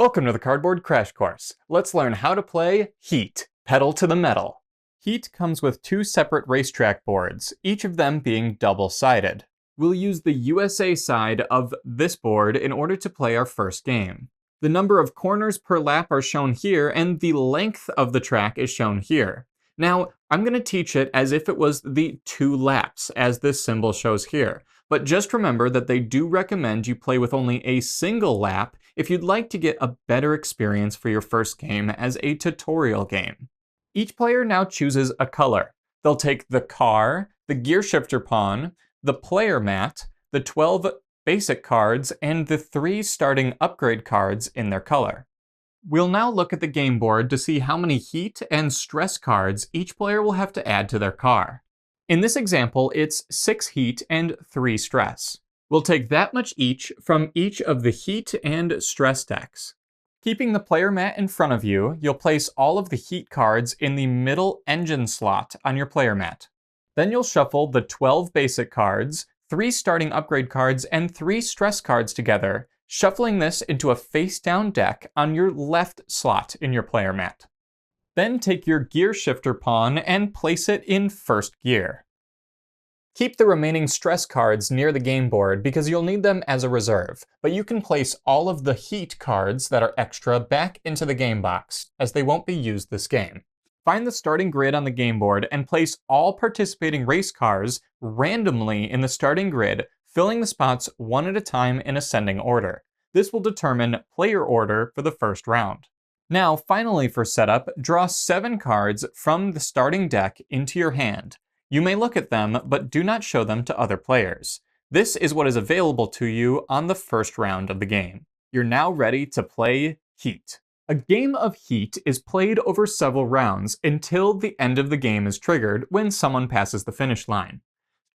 Welcome to the Cardboard Crash Course. Let's learn how to play Heat, Pedal to the Metal. Heat comes with two separate racetrack boards, each of them being double-sided. We'll use the USA side of this board in order to play our first game. The number of corners per lap are shown here, and the length of the track is shown here. Now, I'm going to teach it as if it was the 2 laps, as this symbol shows here. But just remember that they do recommend you play with only a single lap if you'd like to get a better experience for your first game as a tutorial game. Each player now chooses a color. They'll take the car, the gear shifter pawn, the player mat, the 12 basic cards, and the 3 starting upgrade cards in their color. We'll now look at the game board to see how many heat and stress cards each player will have to add to their car. In this example, it's 6 heat and 3 stress. We'll take that much each from each of the heat and stress decks. Keeping the player mat in front of you, you'll place all of the heat cards in the middle engine slot on your player mat. Then you'll shuffle the 12 basic cards, 3 starting upgrade cards, and 3 stress cards together, shuffling this into a face-down deck on your left slot in your player mat. Then take your gear shifter pawn and place it in first gear. Keep the remaining stress cards near the game board because you'll need them as a reserve, but you can place all of the heat cards that are extra back into the game box, as they won't be used this game. Find the starting grid on the game board and place all participating race cars randomly in the starting grid, filling the spots one at a time in ascending order. This will determine player order for the first round. Now, finally for setup, draw 7 cards from the starting deck into your hand. You may look at them, but do not show them to other players. This is what is available to you on the first round of the game. You're now ready to play Heat. A game of Heat is played over several rounds until the end of the game is triggered when someone passes the finish line.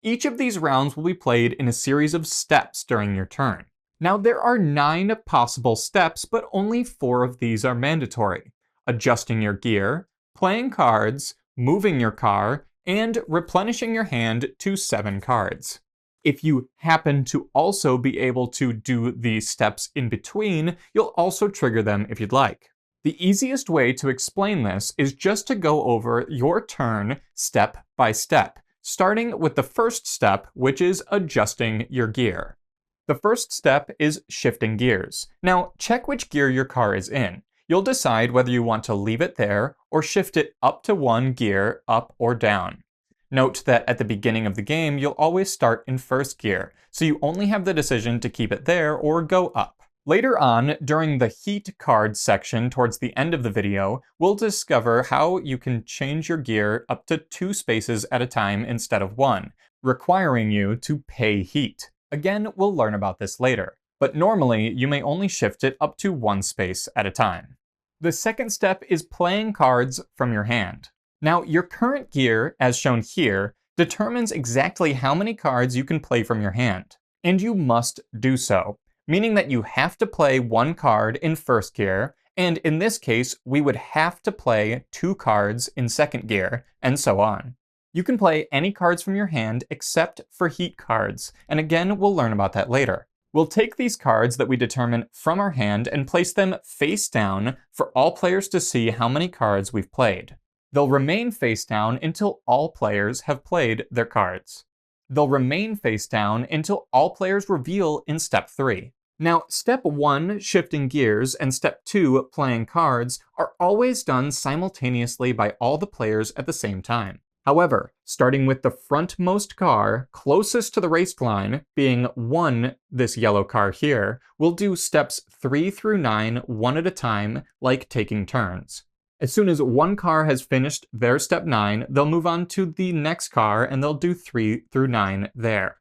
Each of these rounds will be played in a series of steps during your turn. Now, there are 9 possible steps, but only 4 of these are mandatory: adjusting your gear, playing cards, moving your car, and replenishing your hand to 7 cards. If you happen to also be able to do the steps in between, you'll also trigger them if you'd like. The easiest way to explain this is just to go over your turn step by step, starting with the first step, which is adjusting your gear. The first step is shifting gears. Now, check which gear your car is in. You'll decide whether you want to leave it there or shift it up to 1 gear up or down. Note that at the beginning of the game, you'll always start in first gear, so you only have the decision to keep it there or go up. Later on, during the heat card section towards the end of the video, we'll discover how you can change your gear up to 2 spaces at a time instead of 1, requiring you to pay heat. Again, we'll learn about this later, but normally you may only shift it up to 1 space at a time. The second step is playing cards from your hand. Now, your current gear, as shown here, determines exactly how many cards you can play from your hand, and you must do so, meaning that you have to play 1 card in first gear, and in this case, we would have to play 2 cards in second gear, and so on. You can play any cards from your hand except for heat cards, and again, we'll learn about that later. We'll take these cards that we determine from our hand and place them face down for all players to see how many cards we've played. They'll remain face down until all players have played their cards. They'll remain face down until all players reveal in step 3. Now, step 1, shifting gears, and step 2, playing cards, are always done simultaneously by all the players at the same time. However, starting with the frontmost car closest to the race line, being 1, this yellow car here, we'll do steps 3 through 9 one at a time, like taking turns. As soon as 1 car has finished their step 9, they'll move on to the next car and they'll do 3 through 9 there.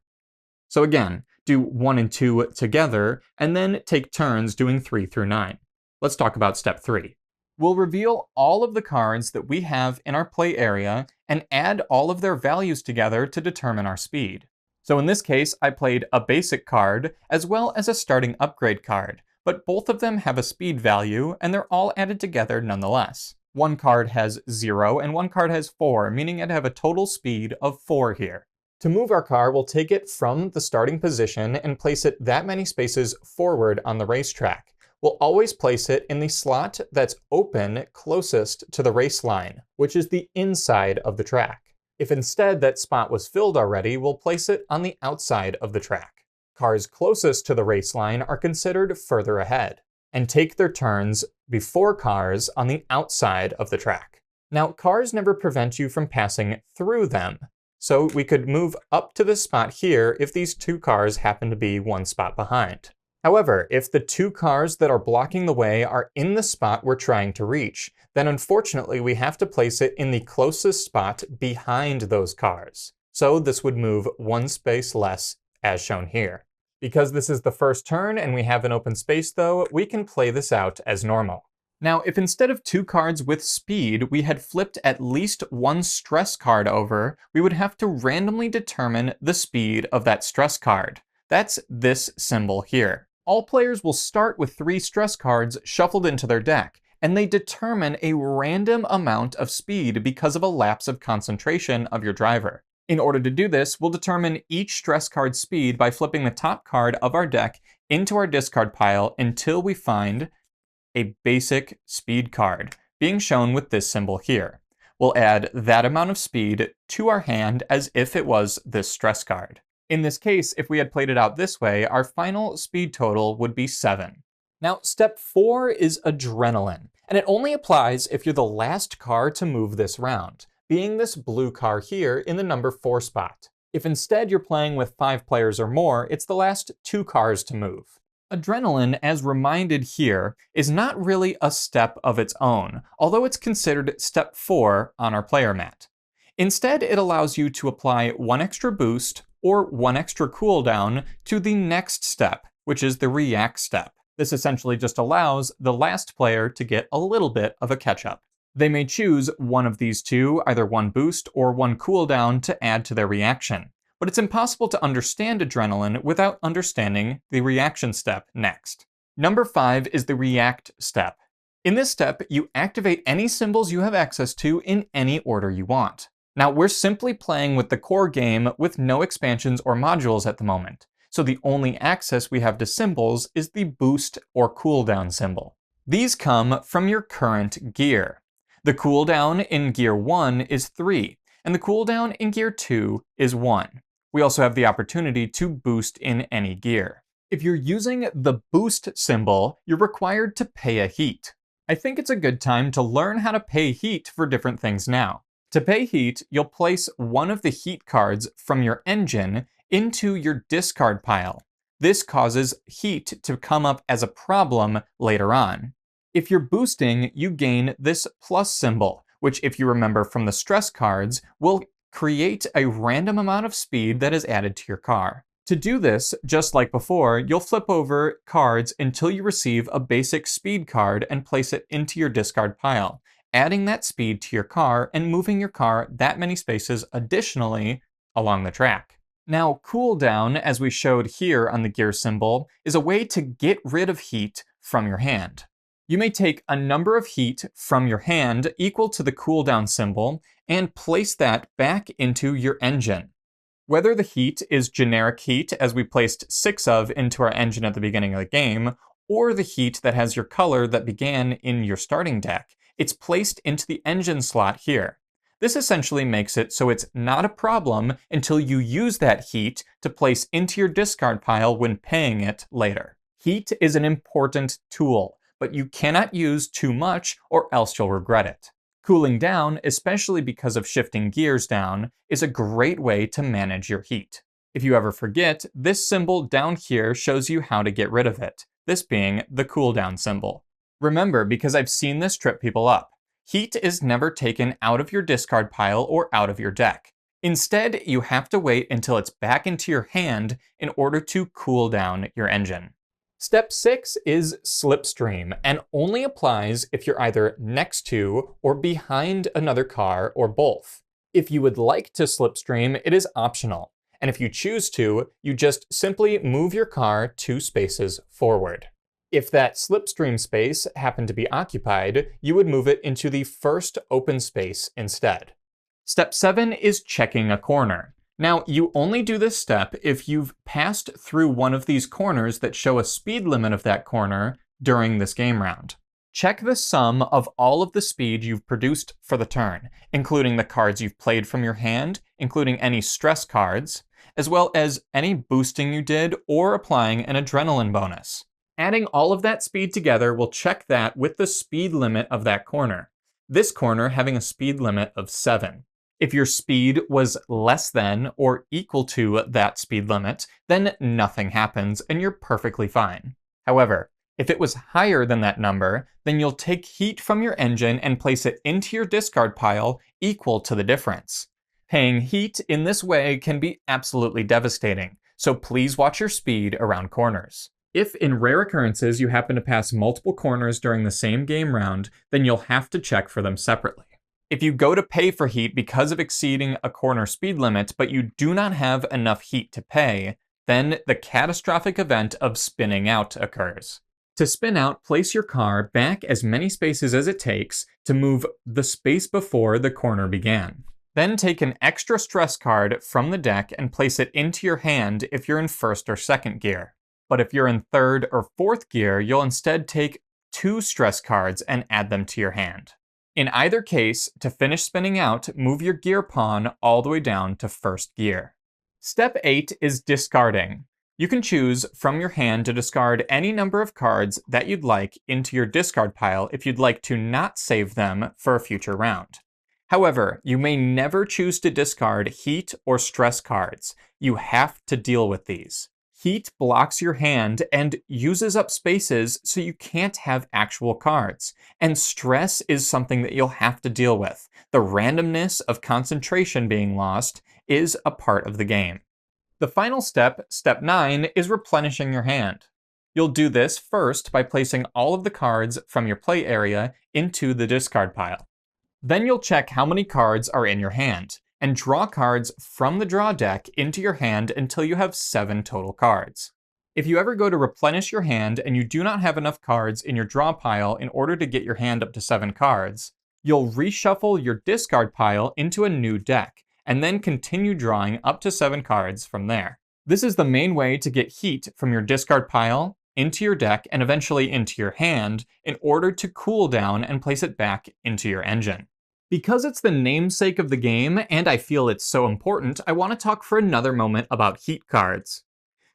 So again, do 1 and 2 together and then take turns doing 3 through 9. Let's talk about step 3. We'll reveal all of the cards that we have in our play area and add all of their values together to determine our speed. So in this case, I played a basic card as well as a starting upgrade card, but both of them have a speed value and they're all added together nonetheless. 1 card has 0 and 1 card has 4, meaning I'd have a total speed of 4 here. To move our car, we'll take it from the starting position and place it that many spaces forward on the racetrack. we'll always place it in the slot that's open closest to the race line, which is the inside of the track. If instead that spot was filled already, we'll place it on the outside of the track. Cars closest to the race line are considered further ahead and take their turns before cars on the outside of the track. Now, cars never prevent you from passing through them, so we could move up to this spot here if these two cars happen to be one spot behind. However, if the two cars that are blocking the way are in the spot we're trying to reach, then unfortunately we have to place it in the closest spot behind those cars. So this would move one space less, as shown here. Because this is the first turn and we have an open space though, we can play this out as normal. Now, if instead of two cards with speed, we had flipped at least one stress card over, we would have to randomly determine the speed of that stress card. That's this symbol here. All players will start with 3 stress cards shuffled into their deck, and they determine a random amount of speed because of a lapse of concentration of your driver. In order to do this, we'll determine each stress card's speed by flipping the top card of our deck into our discard pile until we find a basic speed card, being shown with this symbol here. We'll add that amount of speed to our hand as if it was this stress card. In this case, if we had played it out this way, our final speed total would be 7. Now, step 4 is adrenaline, and it only applies if you're the last car to move this round, being this blue car here in the number 4 spot. If instead you're playing with 5 players or more, it's the last 2 cars to move. Adrenaline, as reminded here, is not really a step of its own, although it's considered step 4 on our player mat. Instead, it allows you to apply 1 extra boost or 1 extra cooldown to the next step, which is the react step. This essentially just allows the last player to get a little bit of a catch-up. They may choose one of these two, either 1 boost or 1 cooldown, to add to their reaction. But it's impossible to understand adrenaline without understanding the reaction step next. Number 5 is the react step. In this step, you activate any symbols you have access to in any order you want. Now, we're simply playing with the core game with no expansions or modules at the moment, so the only access we have to symbols is the boost or cooldown symbol. These come from your current gear. The cooldown in Gear 1 is 3, and the cooldown in Gear 2 is 1. We also have the opportunity to boost in any gear. If you're using the boost symbol, you're required to pay a heat. I think it's a good time to learn how to pay heat for different things now. To pay heat, you'll place one of the heat cards from your engine into your discard pile. This causes heat to come up as a problem later on. If you're boosting, you gain this plus symbol, which, if you remember from the stress cards, will create a random amount of speed that is added to your car. To do this, just like before, you'll flip over cards until you receive a basic speed card and place it into your discard pile, adding that speed to your car and moving your car that many spaces additionally along the track. Now, cooldown, as we showed here on the gear symbol, is a way to get rid of heat from your hand. You may take a number of heat from your hand equal to the cooldown symbol and place that back into your engine. Whether the heat is generic heat, as we placed 6 of into our engine at the beginning of the game, or the heat that has your color that began in your starting deck, it's placed into the engine slot here. This essentially makes it so it's not a problem until you use that heat to place into your discard pile when paying it later. Heat is an important tool, but you cannot use too much or else you'll regret it. Cooling down, especially because of shifting gears down, is a great way to manage your heat. If you ever forget, this symbol down here shows you how to get rid of it, this being the cooldown symbol. Remember, because I've seen this trip people up, heat is never taken out of your discard pile or out of your deck. Instead, you have to wait until it's back into your hand in order to cool down your engine. Step 6 is slipstream, and only applies if you're either next to or behind another car or both. If you would like to slipstream, it is optional, and if you choose to, you just simply move your car 2 spaces forward. If that slipstream space happened to be occupied, you would move it into the first open space instead. Step 7 is checking a corner. Now, you only do this step if you've passed through one of these corners that show a speed limit of that corner during this game round. Check the sum of all of the speed you've produced for the turn, including the cards you've played from your hand, including any stress cards, as well as any boosting you did or applying an adrenaline bonus. Adding all of that speed together will check that with the speed limit of that corner. This corner having a speed limit of 7. If your speed was less than or equal to that speed limit, then nothing happens and you're perfectly fine. However, if it was higher than that number, then you'll take heat from your engine and place it into your discard pile equal to the difference. Paying heat in this way can be absolutely devastating, so please watch your speed around corners. If in rare occurrences you happen to pass multiple corners during the same game round, then you'll have to check for them separately. If you go to pay for heat because of exceeding a corner speed limit, but you do not have enough heat to pay, then the catastrophic event of spinning out occurs. To spin out, place your car back as many spaces as it takes to move the space before the corner began. Then take an extra stress card from the deck and place it into your hand if you're in first or second gear. But if you're in third or fourth gear, you'll instead take 2 stress cards and add them to your hand. In either case, to finish spinning out, move your gear pawn all the way down to first gear. Step 8 is discarding. You can choose from your hand to discard any number of cards that you'd like into your discard pile if you'd like to not save them for a future round. However, you may never choose to discard heat or stress cards. You have to deal with these. Heat blocks your hand and uses up spaces so you can't have actual cards. And stress is something that you'll have to deal with. The randomness of concentration being lost is a part of the game. The final step, step 9, is replenishing your hand. You'll do this first by placing all of the cards from your play area into the discard pile. Then you'll check how many cards are in your hand, and draw cards from the draw deck into your hand until you have 7 total cards. If you ever go to replenish your hand and you do not have enough cards in your draw pile in order to get your hand up to 7 cards, you'll reshuffle your discard pile into a new deck, and then continue drawing up to 7 cards from there. This is the main way to get heat from your discard pile into your deck and eventually into your hand in order to cool down and place it back into your engine. Because it's the namesake of the game and I feel it's so important, I want to talk for another moment about heat cards.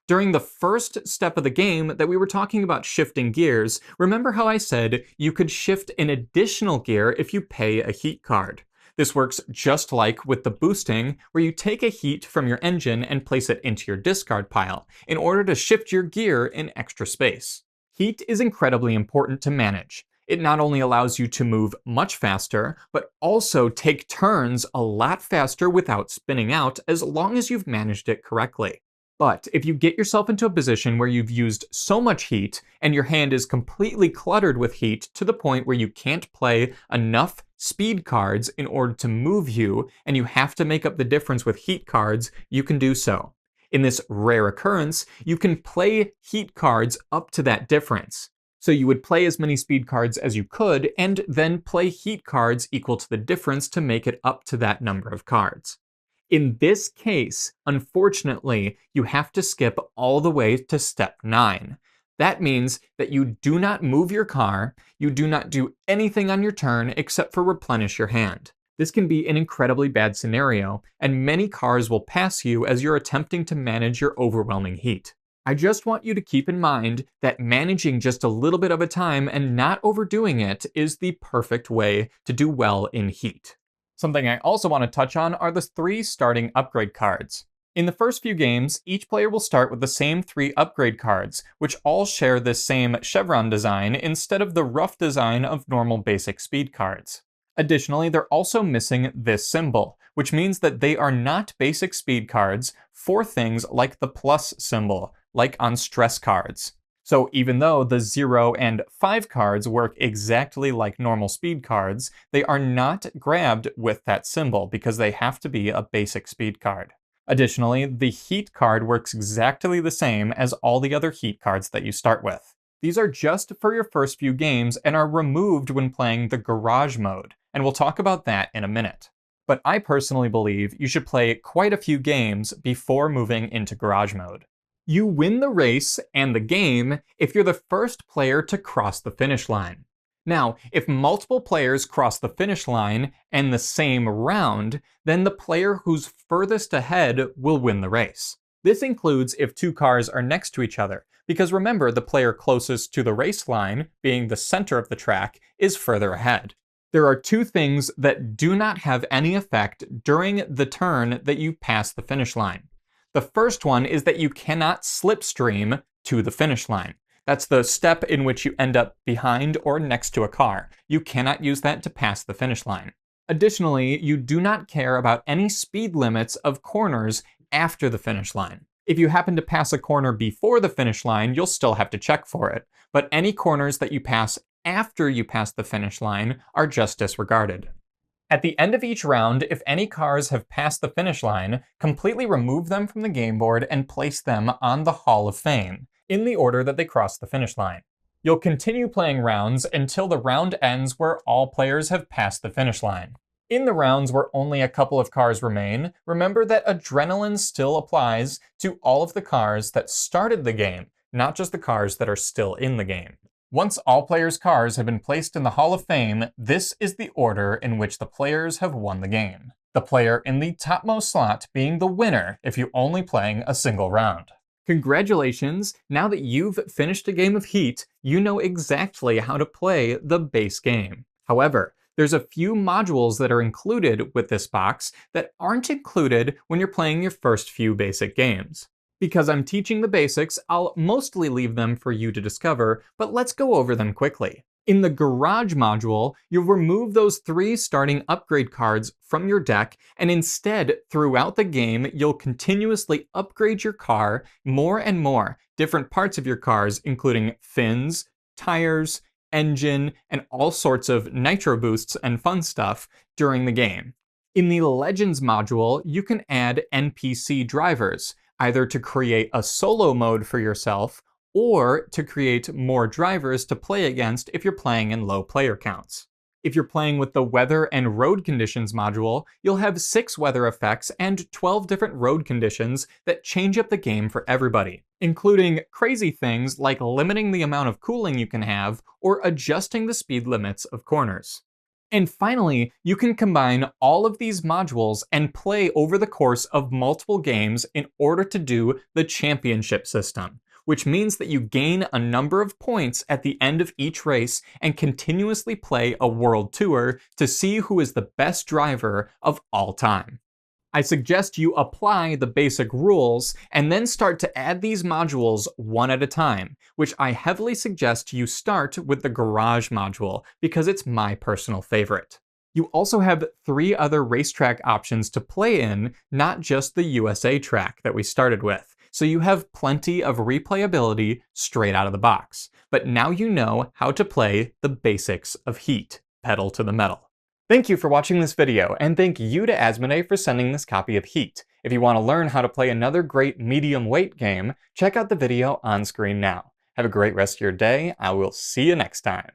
During the first step of the game that we were talking about shifting gears, remember how I said you could shift an additional gear if you pay a heat card? This works just like with the boosting, where you take a heat from your engine and place it into your discard pile in order to shift your gear in extra space. Heat is incredibly important to manage. It not only allows you to move much faster, but also take turns a lot faster without spinning out as long as you've managed it correctly. But if you get yourself into a position where you've used so much heat and your hand is completely cluttered with heat to the point where you can't play enough speed cards in order to move you, and you have to make up the difference with heat cards, you can do so. In this rare occurrence, you can play heat cards up to that difference. So you would play as many speed cards as you could, and then play heat cards equal to the difference to make it up to that number of cards. In this case, unfortunately, you have to skip all the way to step 9. That means that you do not move your car, you do not do anything on your turn except for replenish your hand. This can be an incredibly bad scenario, and many cars will pass you as you're attempting to manage your overwhelming heat. I just want you to keep in mind that managing just a little bit of a time and not overdoing it is the perfect way to do well in heat. Something I also want to touch on are the 3 starting upgrade cards. In the first few games, each player will start with the same 3 upgrade cards, which all share this same chevron design instead of the rough design of normal basic speed cards. Additionally, they're also missing this symbol, which means that they are not basic speed cards for things like the plus symbol, like on stress cards. So even though the 0 and 5 cards work exactly like normal speed cards, they are not grabbed with that symbol because they have to be a basic speed card. Additionally, the heat card works exactly the same as all the other heat cards that you start with. These are just for your first few games and are removed when playing the garage mode, and we'll talk about that in a minute. But I personally believe you should play quite a few games before moving into garage mode. You win the race and the game if you're the first player to cross the finish line. Now, if multiple players cross the finish line and the same round, then the player who's furthest ahead will win the race. This includes if two cars are next to each other, because remember, the player closest to the race line, being the center of the track, is further ahead. There are two things that do not have any effect during the turn that you pass the finish line. The first one is that you cannot slipstream to the finish line. That's the step in which you end up behind or next to a car. You cannot use that to pass the finish line. Additionally, you do not care about any speed limits of corners after the finish line. If you happen to pass a corner before the finish line, you'll still have to check for it. But any corners that you pass after you pass the finish line are just disregarded. At the end of each round, if any cars have passed the finish line, completely remove them from the game board and place them on the Hall of Fame, in the order that they cross the finish line. You'll continue playing rounds until the round ends where all players have passed the finish line. In the rounds where only a couple of cars remain, remember that adrenaline still applies to all of the cars that started the game, not just the cars that are still in the game. Once all players' cars have been placed in the Hall of Fame, this is the order in which the players have won the game. The player in the topmost slot being the winner if you're only playing a single round. Congratulations! Now that you've finished a game of Heat, you know exactly how to play the base game. However, there's a few modules that are included with this box that aren't included when you're playing your first few basic games. Because I'm teaching the basics, I'll mostly leave them for you to discover, but let's go over them quickly. In the Garage module, you'll remove those 3 starting upgrade cards from your deck, and instead, throughout the game, you'll continuously upgrade your car more and more, different parts of your cars, including fins, tires, engine, and all sorts of nitro boosts and fun stuff during the game. In the Legends module, you can add NPC drivers, either to create a solo mode for yourself, or to create more drivers to play against if you're playing in low player counts. If you're playing with the Weather and Road Conditions module, you'll have 6 weather effects and 12 different road conditions that change up the game for everybody, including crazy things like limiting the amount of cooling you can have or adjusting the speed limits of corners. And finally, you can combine all of these modules and play over the course of multiple games in order to do the championship system, which means that you gain a number of points at the end of each race and continuously play a world tour to see who is the best driver of all time. I suggest you apply the basic rules and then start to add these modules one at a time, which I heavily suggest you start with the Garage module because it's my personal favorite. You also have 3 other racetrack options to play in, not just the USA track that we started with, so you have plenty of replayability straight out of the box. But now you know how to play the basics of Heat, pedal to the metal. Thank you for watching this video, and thank you to Asmodee for sending this copy of Heat. If you want to learn how to play another great medium weight game, check out the video on screen now. Have a great rest of your day. I will see you next time.